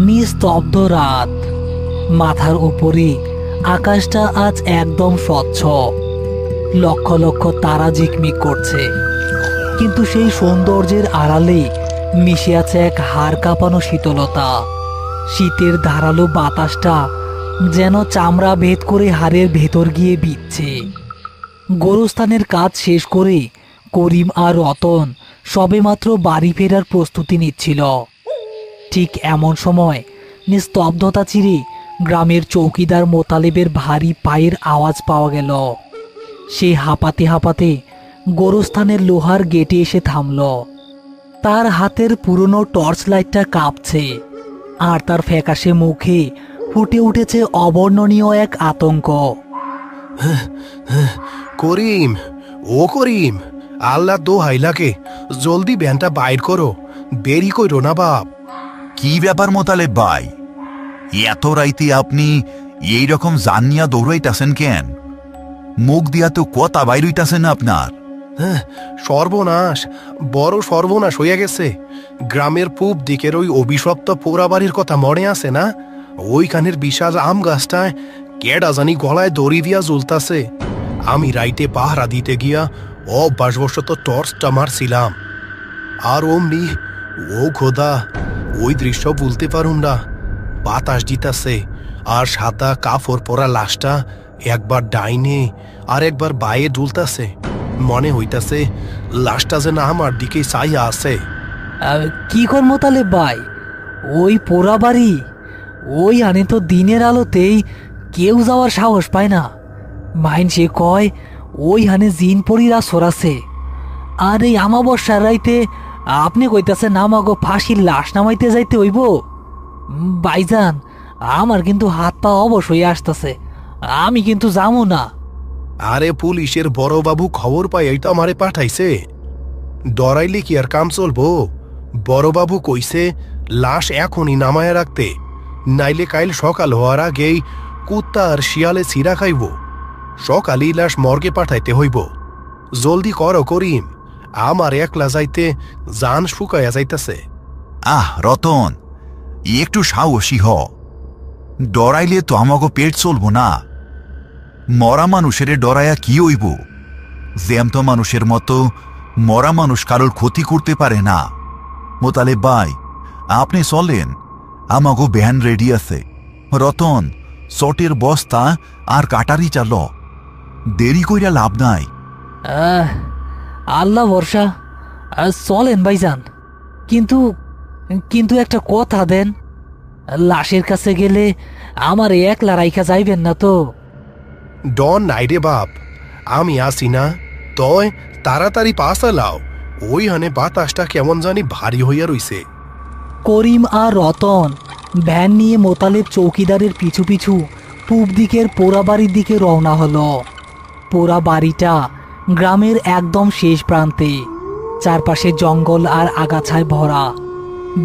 নিস্তব্ধ রাত, মাথার উপরে আকাশটা আজ একদম স্বচ্ছ। লক্ষ লক্ষ তারা ঝিকমিক করছে, কিন্তু সেই সৌন্দর্যের আড়ালে মিশে আছে এক হাড় কাঁপানো শীতলতা। শীতের ধারালো বাতাসটা যেন চামড়া ভেদ করে হাড়ের ভেতর গিয়ে বিচ্ছে। গোরস্থানের কাজ শেষ করে করিম আর রতন সবেমাত্র বাড়ি ফেরার প্রস্তুতি নিচ্ছিল। ঠিক এমন সময় নিস্তব্ধতা চিরে গ্রামের চৌকিদার মোতালেবের ভারী পায়ের আওয়াজ পাওয়া গেল। সে হাঁপাতে হাঁপাতে গোরস্থানের লোহার গেটে এসে থামল। তার হাতের পুরনো টর্চ লাইটটা কাঁপছে, আর তার ফ্যাকাশে মুখে ফুটে উঠেছে অবর্ণনীয় এক আতঙ্ক। করিম, ও করিম, আল্লাহ দোহাই লাগে, জলদি ভ্যানটা বাইর করো, দেরি কইরো না বাপ। কি ব্যাপার মোতালেব ভাই, এত রাইতে আপনি এই রকম জানিয়া দৌড়াইতাছেন কেন? মুখ দিয়া তো কথা বাইরইতাছে না আপনার। সর্বনাশ, বড় সর্বনাশ হইয়া গেছে। গ্রামের পূব দিকের ওই অভিশপ্ত পোড়াবাড়ির কথা মনে আছে না? ওইখানের বিশাল আম গাছটায় কেডা জানি গলায় দড়ি দিয়া ঝুলতাছে। আমি রাইতে পাহারা দিতে গিয়া অভ্যাসবশত টর্চটা মারছিলাম, আর অমনি ও খোদা, ওই দৃশ্য ভুলতে পারুম না। বাতাস দিতাছে, আর সাদা কাপড় পরা লাশটা একবার ডাইনে আর একবার বায়ে দুলতাছে। মনে হইতাছে লাশটা যেন আমার দিকে চাইয়া আছে। কি কর মোতালেব ভাই, ওই পোড়া বাড়ি, ওই আনে তো দিনের আলোতেই কেউ যাওয়ার সাহস পায় না। মাইনসে কয় ওই হানে জিন পরির আসর আছে। আর এই আমাবস্যার রাইতে আপনি কইতাছেন আমাগো ফাঁসির লাশ নামাইতে যাইতে হইব? ভাইজান, আমার কিন্তু হাত পা অবশ হয়ে আসতেছে, আমি কিন্তু যাবো না। আরে পুলিশের বড়বাবু খবর পাইয়াই তো আমারে পাঠাইছে। ডরাইলে কি আর কাম চলবো? বড়বাবু কইছে লাশ এখনই নামায়া রাখতে, নাইলে কাইল সকাল হওয়ার আগেই কুত্তা আর শিয়ালে ছিঁড়া খাইব। সকালেই লাশ মর্গে পাঠাইতে হইব। জলদি করো করিম, আমার একলা যাইতে জান শুকাইয়া যাইতাছে। রতন, একটু সাহসী হ, ডরাইলে তো আমাগো পেট চলবো না। মরা মানুষের ডরাইয়া কি হইব? জ্যান্ত মানুষের মতো মরা মানুষ কারোর ক্ষতি করতে পারে না। মোতালেব ভাই, আপনি চলেন, আমাগো ভ্যান রেডি আছে। রতন, চটের বস্তা আর কাটারি চাল, দেরি কইরা লাভ নাই। আল্লাহ ভরসা, চলেন ভাইজান। কিন্তু কিন্তু একটা কথা দেন, লাশের কাছে গেলে আমার একলা রাইখা যাইবেন না তো? ডন নাই রে বাপ, আমি আসি না। তয় তাড়াতাড়ি পাশা লাও, ওইখানে বাতাসটা কেমন জানি ভারী হইয়া রইছে। করিম আর রতন ভ্যান নিয়ে মোতালেব চৌকিদারের পিছু পিছু পূব দিকের পোড়া বাড়ির দিকে রওনা হলো। পোড়া বাড়িটা গ্রামের একদম শেষ প্রান্তে, চারপাশে জঙ্গল আর আগাছায় ভরা।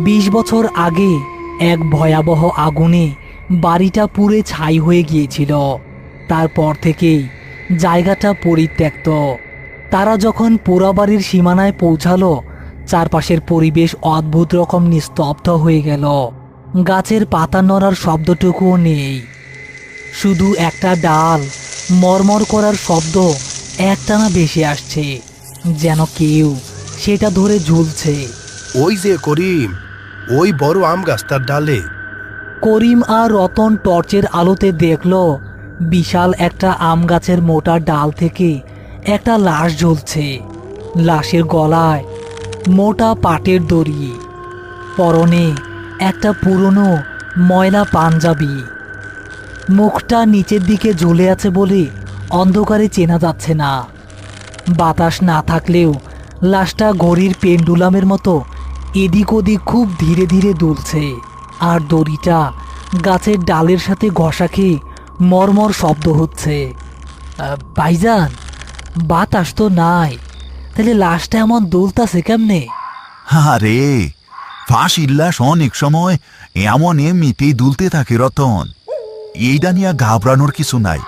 20 বছর আগে এক ভয়াবহ আগুনে বাড়িটা পুড়ে ছাই হয়ে গিয়েছিল। তারপর থেকেই জায়গাটা পরিত্যক্ত। তারা যখন পোড়াবাড়ির সীমানায় পৌঁছালো, চারপাশের পরিবেশ অদ্ভুত রকম নিস্তব্ধ হয়ে গেল। গাছের পাতা নড়ার শব্দটুকুও নেই, শুধু একটা ডাল মরমর করার শব্দ একটানা ভেসে আসছে, যেন কেউ সেটা ধরে ঝুলছে। ওই যে করিম, ওই বড় আম গাছটার ডালে। করিম আর রতন টর্চের আলোতে দেখল বিশাল একটা আম গাছের মোটা ডাল থেকে একটা লাশ ঝুলছে। লাশের গলায় মোটা পাটের দড়ি, পরনে একটা পুরনো ময়লা পাঞ্জাবি। মুখটা নিচের দিকে ঝুলে আছে বলে অন্ধকারে চেনা যাচ্ছে না। বাতাস না থাকলেও লাশটা ঘড়ির পেন্ডুলামের মতো এদিক ওদিক খুব ধীরে ধীরে দুলছে, আর দড়িটা গাছের ডালের সাথে ঘষা খেয়ে মরমর শব্দ হচ্ছে। ভাইজান, বাতাস তো নাই, তাহলে লাশটা এমন দুলতাছে কেমনে? আরে, ফাঁসির লাশ অনেক সময় এমন এমনিতেই দুলতে থাকে রতন, এইটা নিয়ে ঘাবড়ানোর কিছু নাই।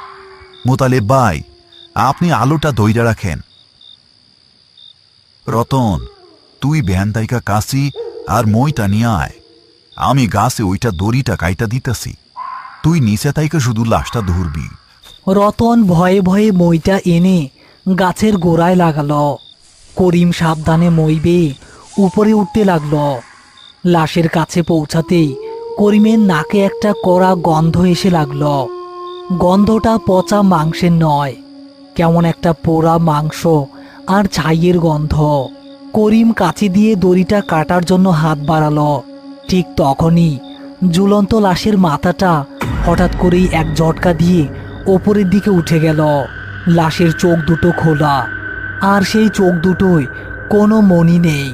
মোতালেব ভাই, আপনি আলোটা ধইরা রাখেন। রতন, তুই ভ্যান দাইকা কাশি আর মইটা নিয়ে আয়, আমি গাছে ওইটা দড়িটা কাইটা দিতেছি, তুই নিচে তাইকে শুধু লাশটা ধরবি। রতন ভয়ে ভয়ে মইটা এনে গাছের গোড়ায় লাগালো। করিম সাবধানে মই বেয়ে উপরে উঠতে লাগলো। লাশের কাছে পৌঁছাতেই করিমের নাকে একটা কড়া গন্ধ এসে লাগলো। গন্ধটা পচা মাংসের নয়, কেমন একটা পোড়া মাংস আর ছাইয়ের গন্ধ। করিম কাঁচি দিয়ে দড়িটা কাটার জন্য হাত বাড়ালো। ঠিক তখনই ঝুলন্ত লাশের মাথাটা হঠাৎ করেই এক ঝটকা দিয়ে ওপরের দিকে উঠে গেল। লাশের চোখ দুটো খোলা, আর সেই চোখ দুটোয় কোনো মণি নেই,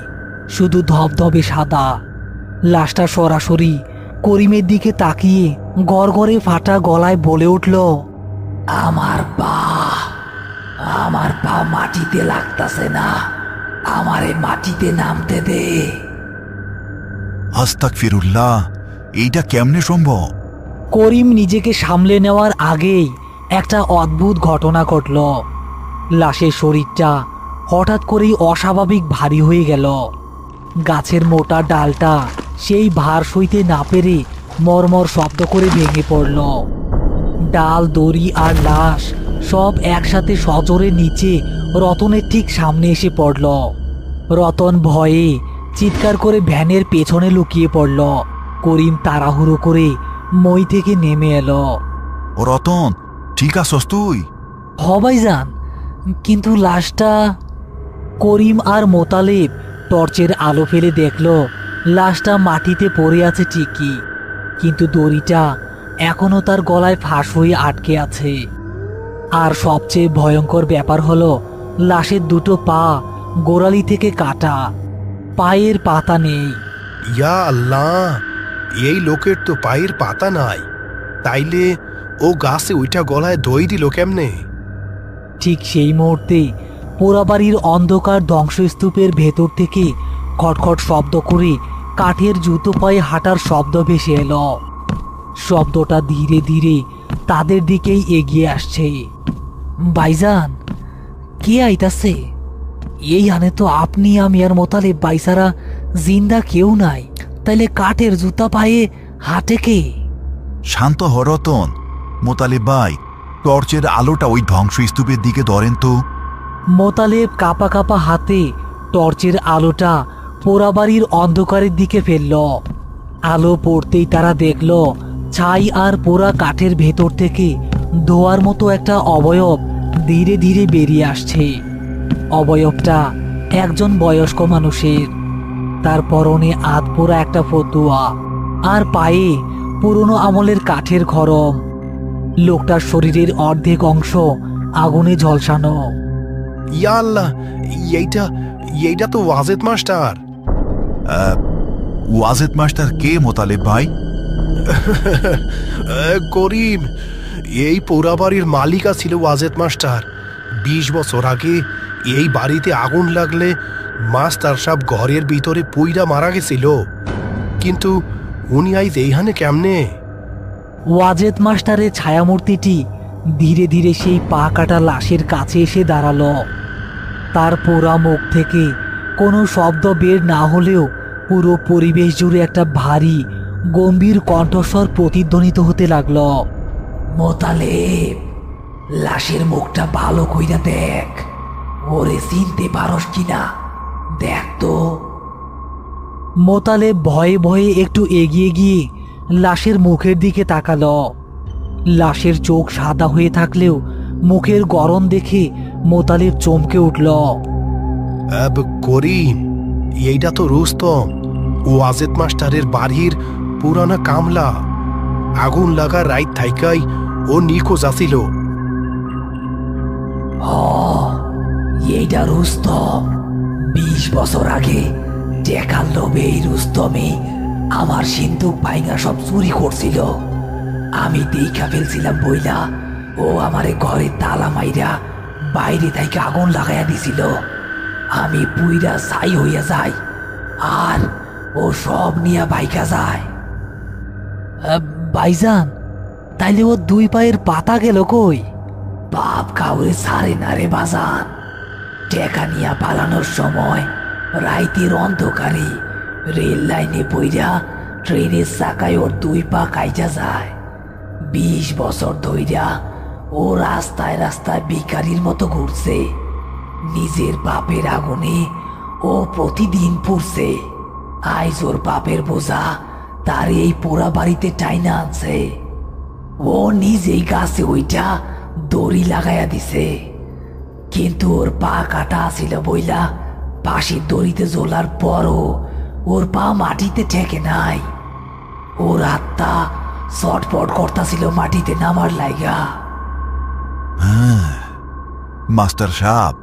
শুধু ধবধবে সাদা। লাশটা সরাসরি করিমের দিকে তাকিয়ে গড়গড়ে ফাটা গলায় বলে উঠল, আমার পা মাটিতে লাগতাছে না, আমারে মাটিতে নামতে দে। আস্তাগফিরুল্লাহ, এইটা কেমনে সম্ভব? করিম নিজেকে সামলে নেওয়ার আগেই একটা অদ্ভুত ঘটনা ঘটল। লাশের শরীরটা হঠাৎ করেই অস্বাভাবিক ভারী হয়ে গেল। গাছের মোটা ডালটা সেই ভার সইতে না পেরে মরমর শব্দ করে ভেঙে পড়ল। ডাল, দড়ি আর লাশ সব একসাথে সজোরে নিচে রতনের ঠিক সামনে এসে পড়ল। রতন ভয়ে চিৎকার করে ভ্যানের পেছনে লুকিয়ে পড়ল। করিম তাড়াহুড়ো করে মই থেকে নেমে এলো। রতন, ঠিক আছস তুই? ভাইজান, কিন্তু লাশটা। করিম আর মোতালেব টর্চের আলো ফেলে দেখল লাশটা মাটিতে পড়ে আছে ঠিকই, কিন্তু দড়িটা এখনো তার গলায় ফাঁস হয়ে আটকে আছে। আর সবচেয়ে ভয়ঙ্কর ব্যাপার হলো লাশের দুটো পা গোড়ালি থেকে কাটা, পায়ের পাতা নেই। ইয়া আল্লাহ, এই লোকের তো পায়ের পাতা নাই, তাইলে ও গাছে ওইটা গলায় দই দিল কেমনে? ঠিক সেই মুহূর্তে পোড়াবাড়ির অন্ধকার ধ্বংসস্তূপের ভেতর থেকে খটখট শব্দ করে কাঠের জুতো পায়ে হাঁটার শব্দ ভেসে এলো। শব্দটা ধীরে ধীরে তাদের দিকেই এগিয়ে আসছে। ভাইজান, কে আইতাছে? এই হানে তো আপনি, আমি আর মোতালেব বাইসারা জিন্দা কেউ নাই, তাইলে কাঠের জুতা পায়ে হাঁটে কে? শান্ত হ রতন। মোতালেব ভাই, টর্চের আলোটা ওই ধ্বংসস্তূপের দিকে ধরেন তো। মোতালেব কাপা কাপা হাতে টর্চের আলোটা পোড়াবাড়ির অন্ধকারের দিকে ফেলল। আলো পড়তেই তারা দেখল ছাই আর পোড়া কাঠের ভেতর থেকে ধোয়ার মতো একটা অবয়ব ধীরে ধীরে বেরিয়ে আসছে। অবয়বটা একজন বয়স্ক মানুষের। তার পরনে আধ পোড়া একটা ফতুয়া, আর পায়ে পুরনো আমলের কাঠের খড়ম। লোকটার শরীরের অর্ধেক অংশ আগুনে ঝলসানো। ইয়া আল্লাহ, এইটা তো ওয়াজেদ মাস্টার। ওয়াজেদ মাস্টার কে মোতালেব ভাই? করিম, এই পোড়াবাড়ির মালিকা ছিল ওয়াজেদ মাস্টার। 20 বছর আগে এই বাড়িতে আগুন লাগলে মাস্টার সব ঘরের ভিতরে পুইরা মারা গেছিল, কিন্তু উনি আইজ এইখানে কেমনে? ওয়াজেদ মাস্টারের ছায়ামূর্তিটি ধীরে ধীরে সেই পা কাটা লাশের কাছে এসে দাঁড়ালো। তার পোড়া মুখ থেকে কোনো শব্দ বের না হলেও পুরো পরিবেশ জুড়ে একটা ভারী গম্ভীর কণ্ঠস্বর প্রতিধ্বনিত হতে লাগলো। মোতালেব, লাশের মুখটা ভালো কইরা দেখ, ওরে চিনতে পারস কিনা দেখ তো। মোতালেব ভয়ে ভয়ে একটু এগিয়ে গিয়ে লাশের মুখের দিকে তাকালো। লাশের চোখ সাদা হয়ে থাকলেও মুখের গরম দেখে মোতালেব চমকে উঠল। করিম, এইটা তো রুস্তম, ওয়াজেদ মাস্টারের বাড়ির পুরানা কামলা। আগুন লাগা রাইত থাইকাই ও নিখোঁজ আছিল। এইটা রুস্তম। 20 বছর আগে টেকার লোভে এই রুস্তমে আমার সিন্ধুক ভাইঙা সব চুরি করছিল। আমি দেখা ফেলছিলাম বইলা ও আমারে ঘরে তালা মাইরা বাইরে থেকে আগুন লাগাইয়া দিছিল। আমি পুইরা ছাই হইয়া যাই, আর ও সব নিয়ে বাইকা যায়। ভাইজান, তাইলে ও 2 পায়ের পাতা গেল কই? বাপ কাউরে ছাড়ে না রে বাজান। টেকা নিয়া পালানোর সময় রাইতের অন্ধকারে রেল লাইনে পইরা ট্রেনের চাকায় ওর 2 পা কাইজা যায়। 20 বছর ধইরা ও রাস্তায় রাস্তায় ভিখারির মতো ঘুরছে। নিজের পাপের আগুনে ও প্রতিদিন পুড়ছে। আইজ ওর পাপের বোঝা তার এই পোড়া বাড়িতে টাইনা আনছে। ও নিজেই গাছে ওইটা দড়ি লাগাইয়া দিছে, কিন্তু ওর পা কাটা ছিল বইলা ফাঁসির দড়িতে ঝোলার পরও ওর পা মাটিতে ঠেকে নাই। ওর আত্মা ছটফট করতাছিল মাটিতে নামার লাইগা। মাস্টার সাহেব,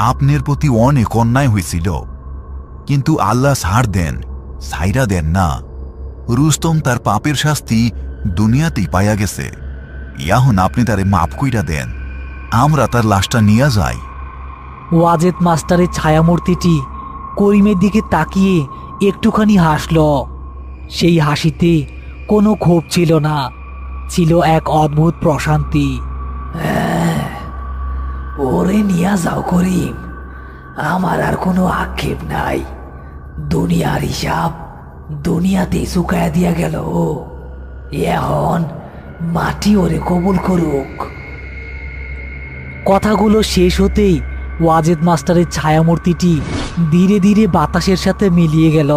আপনার প্রতি অনেক অন্যায় হয়েছিল, কিন্তু আল্লাহ ছাড় দেন, ছাইরা দেন না। রুস্তম তার পাপের শাস্তি দুনিয়াতেই পাইয়া গেছে। এখন আপনি তারে মাফ কইরা দেন, আমরা তার লাশটা নিয়ে যাই। ওয়াজেদ মাস্টারের ছায়ামূর্তিটি করিমের দিকে তাকিয়ে একটুখানি হাসল। সেই হাসিতে কোনো ক্ষোভ ছিল না, ছিল এক অদ্ভুত প্রশান্তি। ওরে নিয়া যাও করিম, আমার আর কোনো আক্ষেপ নাই। দুনিয়ার হিসাব দুনিয়াতে চুকায়া দিয়া গেল। এখন মাটি ওরে কবুল করুক। কথাগুলো শেষ হতেই ওয়াজেদ মাস্টারের ছায়ামূর্তিটি ধীরে ধীরে বাতাসের সাথে মিলিয়ে গেল।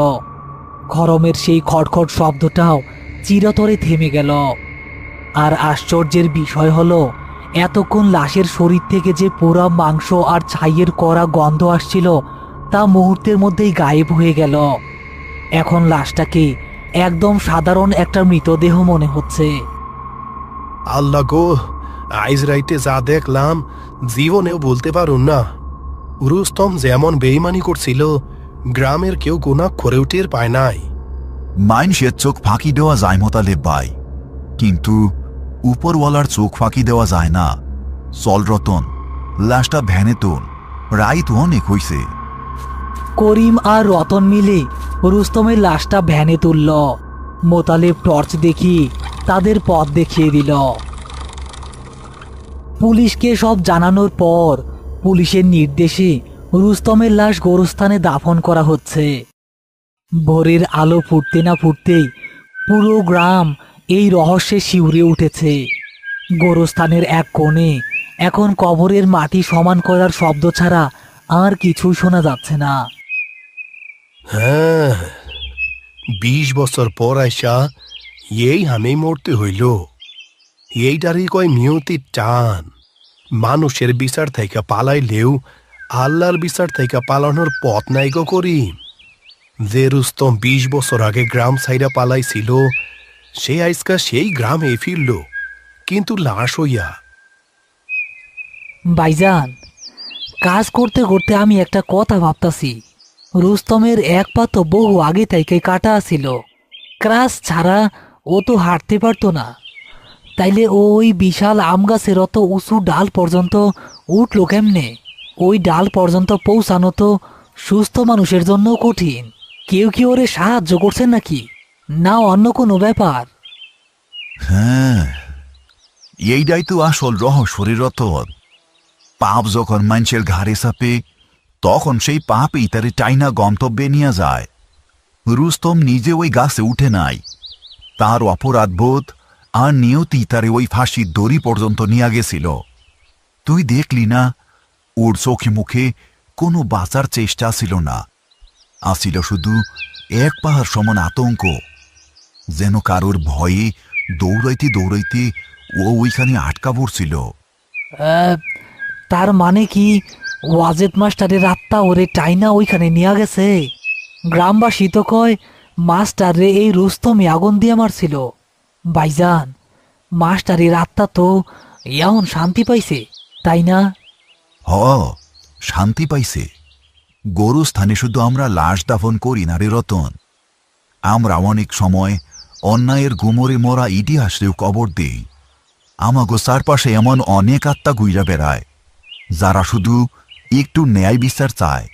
খরমের সেই খটখট শব্দটাও চিরতরে থেমে গেল। আর আশ্চর্যের বিষয় হলো, এতক্ষণ লাশের শরীর থেকে যে পোড়া মাংস আর ছাইয়ের কড়া গন্ধ আসছিল তা মুহূর্তের মধ্যেই গায়েব হয়ে গেল। এখন লাশটাকে একদম সাধারণ একটা মৃতদেহ মনে হচ্ছে। আল্লাহ গো, আইজ রাইতে যা দেখলাম জীবনেও বলতে পারুন না। রুস্তম যেমন বেইমানি করছিল, গ্রামের কেউ গুনাহ করেও টের পায় নাই। মাইনষের চোখ ফাঁকি দেওয়া যায় মোতালেব ভাই, কিন্তু উপরওয়ালার চোখ ফাঁকি দেওয়া যায় না। চল রতন, লাশটা ভ্যানে তোল, রাইত অনেক হইছে। করিম আর রতন মিলে রুস্তমের লাশটা ভ্যানে তুলল। মোতালেব টর্চ দেখিয়ে তাদের পথ দেখিয়ে দিল। পুলিশকে সব জানানোর পর পুলিশের নির্দেশে রুস্তমের লাশ গোরস্থানে দাফন করা হচ্ছে। ভোরের আলো ফুটতে না ফুটতেই পুরো গ্রাম এই রহস্যে শিউরে উঠেছে। গোরস্থানের এক কোণে এখন কবরের মাটি সমান করার শব্দ ছাড়া আর কিছুই শোনা যাচ্ছে না। হ্যাঁ, 20 বছর পর আইসা এই আমি মরতে হইল। এইটারই কয় নিয়তির টান। মানুষের বিচার থেকে পালাইলেও আল্লাহর বিচার থেকে পালানোর পথ নাই গো করিম। যে রুস্তম 20 বছর আগে গ্রাম ছাইরা পালাইছিল, সে আইসকা সেই গ্রামে ফিরল, কিন্তু লাশ হইয়া। ভাইজান, কাজ করতে করতে আমি একটা কথা ভাবতাছি। রুস্তমের এক পা তো বহু আগে থেকে কাটা ছিল। ক্রাস ছাড়া ও তো হাঁটতে পারতো না। তাইলে ও ওই বিশাল আম গাছের অত উঁচু ডাল পর্যন্ত উঠলো কেমনে? ওই ডাল পর্যন্ত পৌঁছানো তো সুস্থ মানুষের জন্য কঠিন। কেউ কি ওরে সাহায্য করছেন নাকি, না অন্য কোনো ব্যাপার? হ্যাঁ, এইটাই তো আসল রহস্যের রতন। পাপ যখন মানুষের ঘাড়ে চাপে, তখন সেই পাপই তারে টাইনা গন্তব্যে নিয়ে যায়। রুস্তম নিজে ওই গাছে উঠে নাই, তার অপরাধবোধ আর নিয়তি তারে ওই ফাঁসির দড়ি পর্যন্ত নিয়ে গেছিল। তুই দেখলি না, ওর চোখে মুখে কোনো বাঁচার চেষ্টা ছিল না, আসিল শুধু এক পাহাড় সমান আতঙ্ক। যেন কারোর ভয়ে দৌড়াইতে দৌড়াইতে ও ওইখানে আটকা পড়ছিল। তার মানে কি ওয়াজেদ মাস্টারের আত্মা ওরে টাইনা ওইখানে নিয়ে গেছে? গ্রামবাসী তো কয় মাস্টারে এই রুস্তমে আগুন দিয়ে মারছিল। ভাইজান, মাস্টারের আত্মা তো এখন শান্তি পাইছে, তাই না? হ, শান্তি পাইছে। গোরস্থানে শুধু আমরা লাশ দাফন করি না রে রতন, আমরা অনেক সময় অন্যায়ের গুমরে মরা ইতিহাসেও কবর দেই। আমাগো চারপাশে এমন অনেক আত্মা গুইরা বেড়ায়, যারা শুধু একটু ন্যায় বিচার চায়।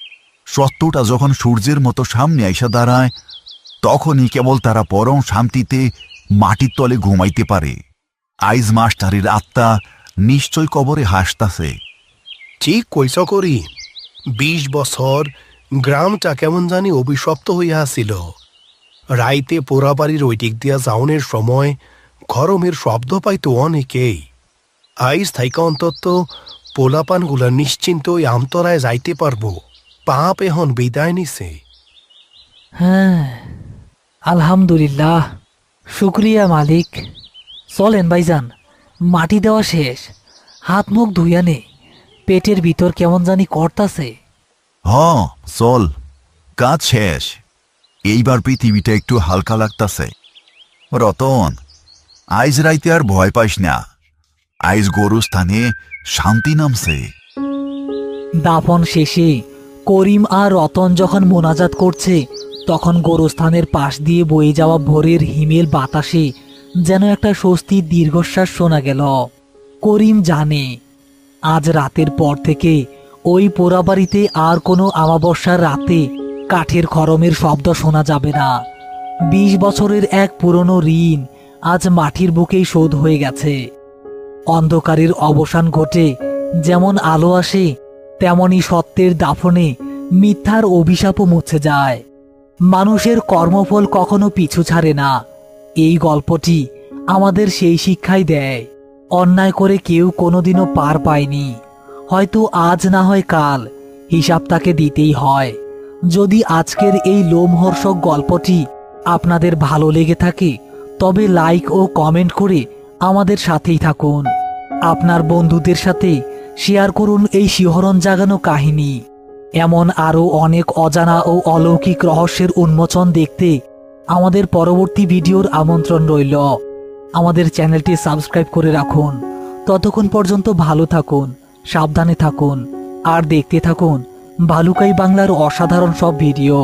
সত্যটা যখন সূর্যের মতো সামনে আইসা দাঁড়ায়, তখনই কেবল তারা পরম শান্তিতে মাটির তলে ঘুমাইতে পারে। আইজ মাস্টারের আত্মা নিশ্চয় কবরে হাসতাছে। ঠিক কইস করি। 20 বছর গ্রামটা কেমন জানি অভিশপ্ত হইয়া আসিল। রাইতে পোড়াবাড়ির ওই দিক দিয়া যাওনের সময় গরমের শব্দ পাইতো অনেকেই। আইস থাইকা অন্তত পোলাপানগুলা নিশ্চিন্ত ওই আমতলায় যাইতে পারবো। পাপ এখন বিদায় নিছে। হ্যাঁ, আলহামদুলিল্লাহ, শুক্রিয়া মালিক। চলেন ভাইজান, মাটি দেওয়া শেষ, হাত মুখ ধুইয়া নে, পেটের ভিতর কেমন জানি করতাছে। হ, চল, কাজ শেষ। এইবার পৃথিবীটা একটু হালকা লাগতাছে। রতন, আইজ রাইতে আর ভয় পাইস না। আইজ গরুস্থানে শান্তি নামছে। দাফন শেষে করিম আর রতন যখন মোনাজাত করছে, তখন গোরস্থানের পাশ দিয়ে বয়ে যাওয়া ভোরের হিমেল বাতাসে যেন একটা স্বস্তির দীর্ঘশ্বাস শোনা গেল। করিম জানে আজ রাতের পর থেকে ওই পোড়াবাড়িতে আর কোনো আমাবস্যার রাতে কাঠের খরমের শব্দ শোনা যাবে না। 20 বছরের এক পুরনো ঋণ আজ মাটির বুকেই শোধ হয়ে গেছে। অন্ধকারের অবসান ঘটে যেমন আলো আসে, তেমনি সত্যের দাফনে মিথ্যার অভিশাপও মুছে যায়। মানুষের কর্মফল কখনো পিছু ছাড়ে না। এই গল্পটি আমাদের সেই শিক্ষাই দেয়, অন্যায় করে কেউ কোনোদিনও পার পায়নি। হয়তো আজ না হয় কাল হিসাব তাকে দিতেই হয়। যদি আজকের এই লোমহর্ষক গল্পটি আপনাদের ভালো লেগে থাকে, তবে লাইক ও কমেন্ট করে আমাদের সাথেই থাকুন। আপনার বন্ধুদের সাথে শেয়ার করুন এই শিহরণ জাগানো কাহিনী। এমন আরও অনেক অজানা ও অলৌকিক রহস্যের উন্মোচন দেখতে আমাদের পরবর্তী ভিডিওর আমন্ত্রণ রইল। আমাদের চ্যানেলটি সাবস্ক্রাইব করে রাখুন। ততক্ষণ পর্যন্ত ভালো থাকুন, সাবধানে থাকুন আর দেখতে থাকুন ভালুকাই বাংলার অসাধারণ সব ভিডিও।